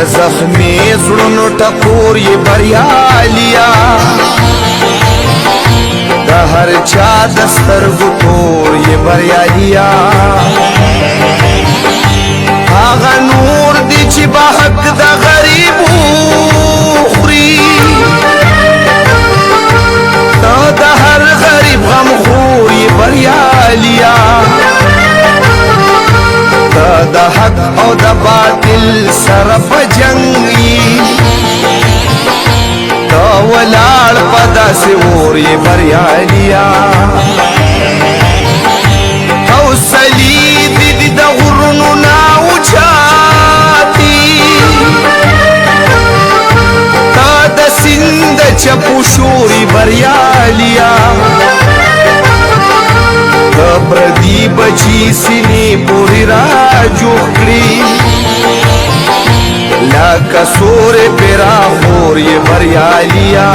زخمی زړونو ټکور یې بریالیا د هر چا د سترګو تور یې بریالیا هغه نور دی چې په حق د غریبو خوري د هر غریب غم خور یې بریالیا د حق او د باطل سره په جنګ یې د ولاړ په داسې اور یې بریالیا حوصلې دي د غرونو نه اوچاتي تا د سیند د چپو شور یې بریالیا د پردي بچي سینې پورې را جوړ کړي لکه سورې پیرا خور یې بریالیا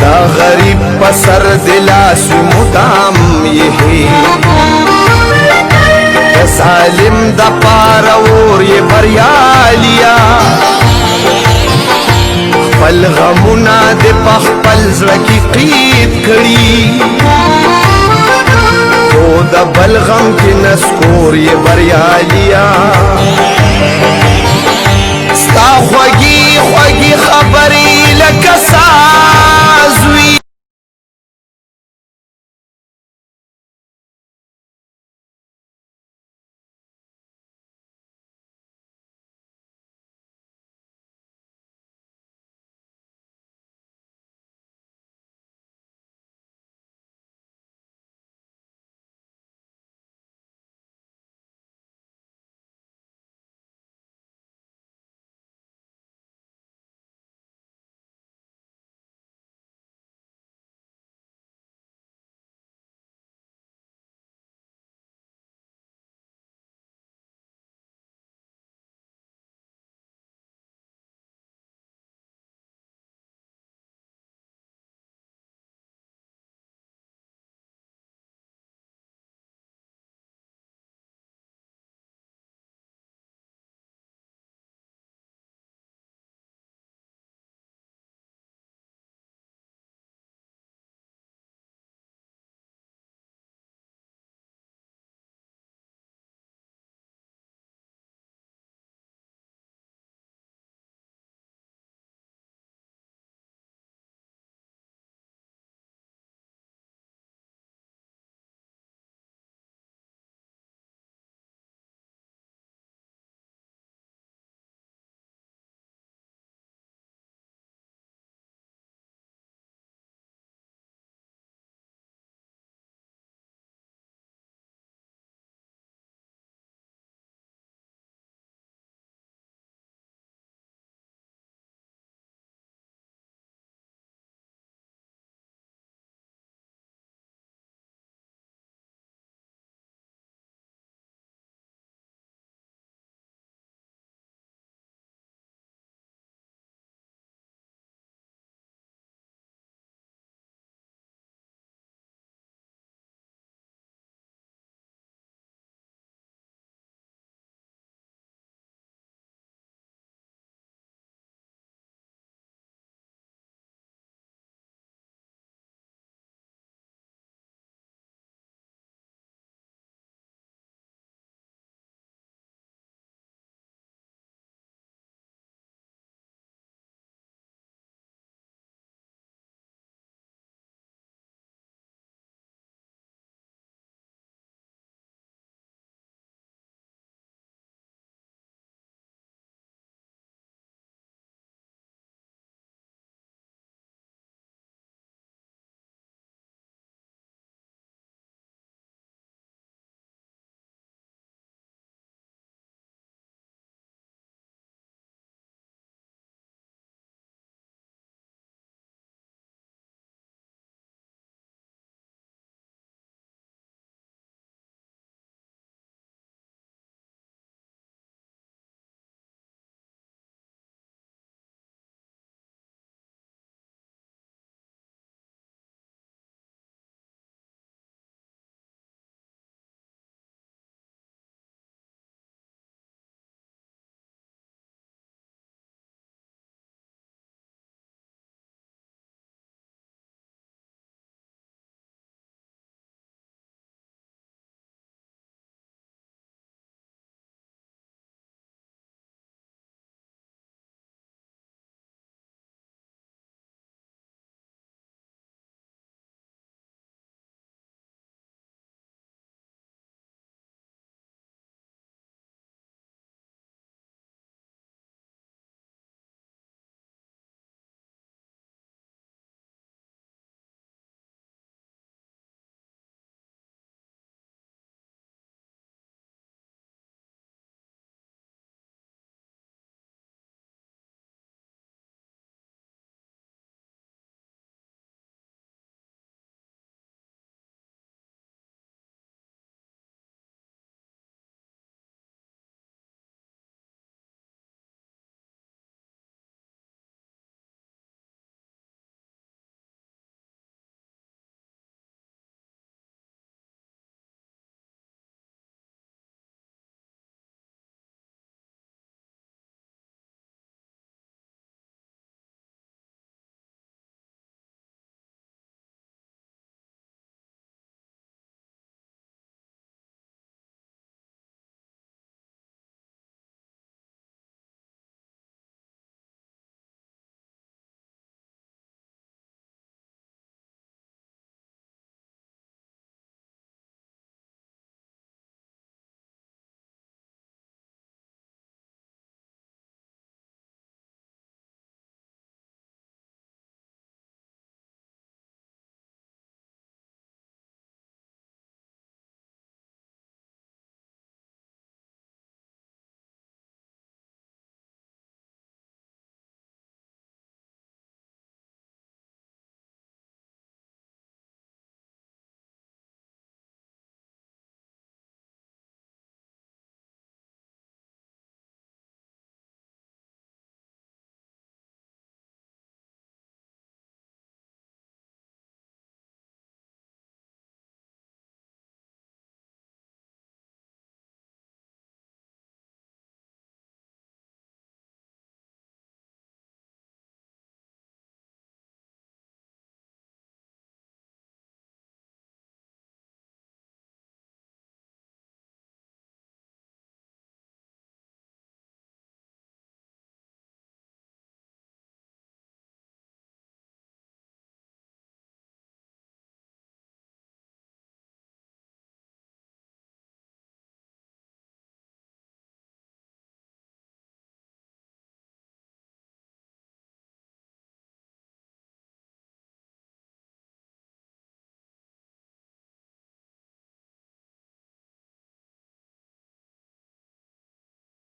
دا غریب په سر د لاسو مدام یې د ظالم د پاره اور یې بریالیا خپل غمونه د په خپل زړه کې قید کړي خو د بل غم کې نسکور یې بریالیا ستا خوږې خوږې خبرې لکه